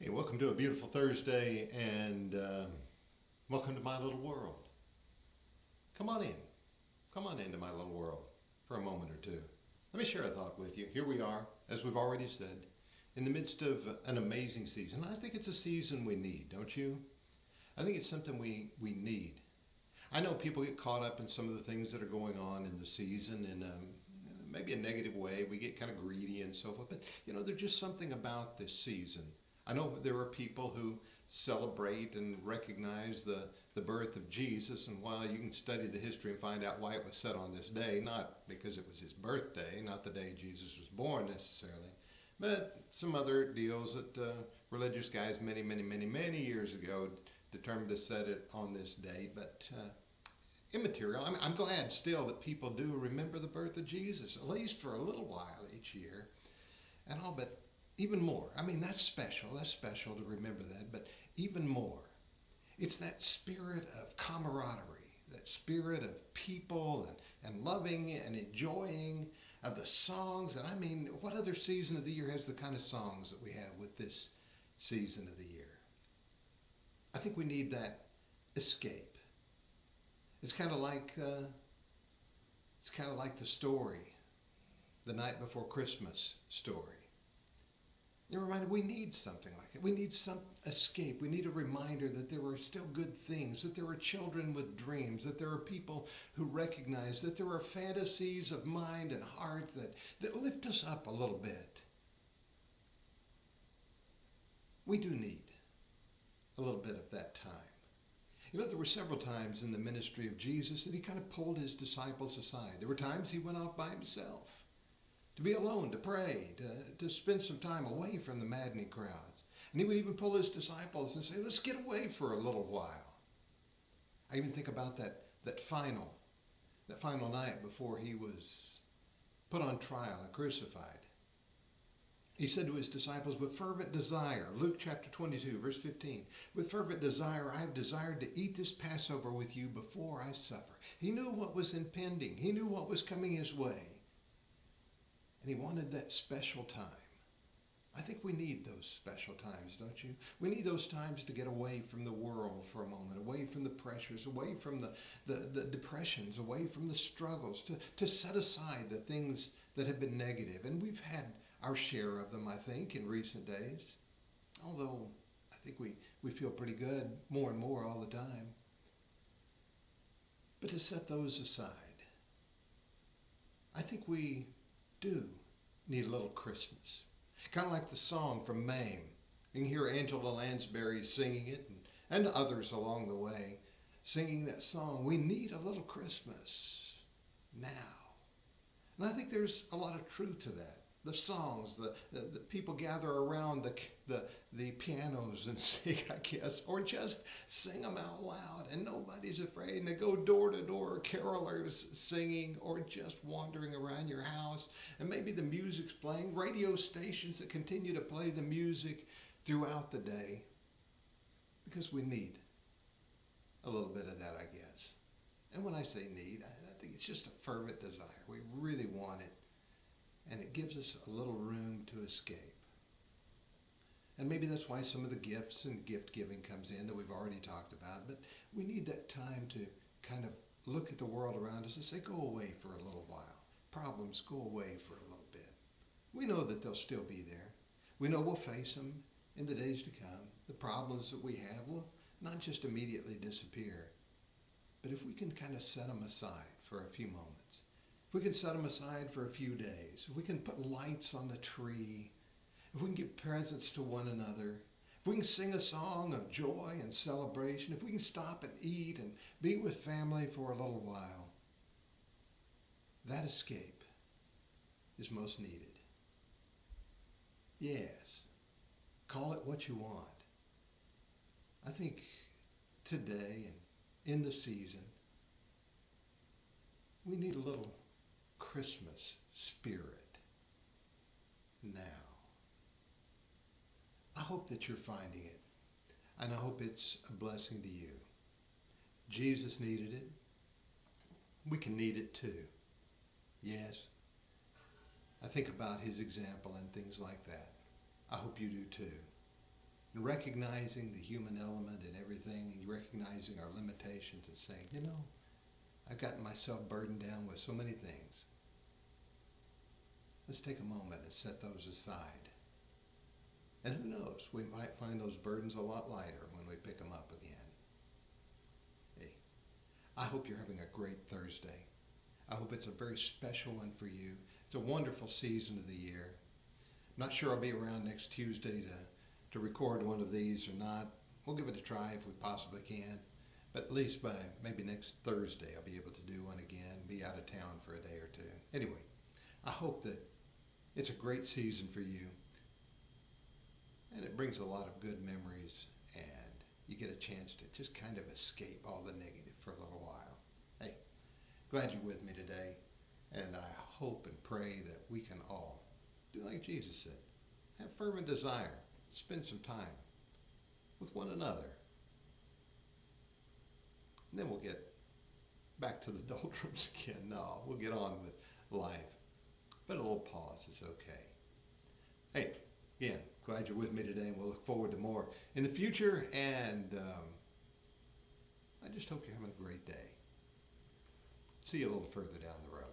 Hey, welcome to a beautiful Thursday and welcome to my little world. Come on in. Come on into my little world for a moment or two. Let me share a thought with you. Here we are, as we've already said, in the midst of an amazing season. I think it's a season we need, don't you? I think it's something we need. I know people get caught up in some of the things that are going on in the season in maybe a negative way. We get kind of greedy and so forth. But, there's just something about this season. I know there are people who celebrate and recognize the birth of Jesus, and while you can study the history and find out why it was set on this day, not because it was his birthday, not the day Jesus was born necessarily, but some other deals that religious guys many years ago determined to set it on this day. But immaterial. I'm glad still that people do remember the birth of Jesus, at least for a little while each year and all, but even more. That's special. That's special to remember that, but even more. It's that spirit of camaraderie, that spirit of people and loving and enjoying of the songs. And what other season of the year has the kind of songs that we have with this season of the year? I think we need that escape. It's kind of like the story, the night before Christmas story. You're reminded we need something like it. We need some escape. We need a reminder that there are still good things, that there are children with dreams, that there are people who recognize that there are fantasies of mind and heart that lift us up a little bit. We do need a little bit of that time. There were several times in the ministry of Jesus that he kind of pulled his disciples aside. There were times he went off by himself to be alone, to pray, to spend some time away from the maddening crowds. And he would even pull his disciples and say, let's get away for a little while. I even think about that final night before he was put on trial and crucified. He said to his disciples, with fervent desire, Luke chapter 22, verse 15, with fervent desire, I have desired to eat this Passover with you before I suffer. He knew what was impending. He knew what was coming his way. And he wanted that special time. I think we need those special times, don't you? We need those times to get away from the world for a moment, away from the pressures, away from the depressions, away from the struggles, to set aside the things that have been negative. And we've had our share of them, I think, in recent days. Although I think we feel pretty good more and more all the time. But to set those aside, I think we do need a little Christmas. Kind of like the song from Mame. You can hear Angela Lansbury singing it and others along the way singing that song. We need a little Christmas now. And I think there's a lot of truth to that. The songs, the people gather around the pianos and sing, I guess, or just sing them out loud and nobody's afraid. And they go door to door, carolers singing, or just wandering around your house. And maybe the music's playing, radio stations that continue to play the music throughout the day. Because we need a little bit of that, I guess. And when I say need, I think it's just a fervent desire. We really want it. And it gives us a little room to escape. And maybe that's why some of the gifts and gift giving comes in that we've already talked about. But we need that time to kind of look at the world around us and say, go away for a little while. Problems, go away for a little bit. We know that they'll still be there. We know we'll face them in the days to come. The problems that we have will not just immediately disappear. But if we can kind of set them aside for a few moments, if we can set them aside for a few days, if we can put lights on the tree, if we can give presents to one another, if we can sing a song of joy and celebration, if we can stop and eat and be with family for a little while, that escape is most needed. Yes, call it what you want. I think today and in the season, we need a little Christmas spirit now. I hope that you're finding it, and I hope it's a blessing to you. Jesus needed it. We can need it too. Yes, I think about his example and things like that. I hope you do too. and recognizing the human element in everything, and recognizing our limitations and saying, I've gotten myself burdened down with so many things. Let's take a moment and set those aside. And who knows, we might find those burdens a lot lighter when we pick them up again. Hey, I hope you're having a great Thursday. I hope it's a very special one for you. It's a wonderful season of the year. I'm not sure I'll be around next Tuesday to record one of these or not. We'll give it a try if we possibly can. But at least by maybe next Thursday, I'll be able to do one again, be out of town for a day or two. Anyway, I hope that it's a great season for you. And it brings a lot of good memories, and you get a chance to just kind of escape all the negative for a little while. Hey, glad you're with me today, and I hope and pray that we can all do like Jesus said. Have fervent desire. Spend some time with one another. And then we'll get back to the doldrums again. No, we'll get on with life. But a little pause is okay. Hey, again, glad you're with me today, and we'll look forward to more in the future. And I just hope you're having a great day. See you a little further down the road.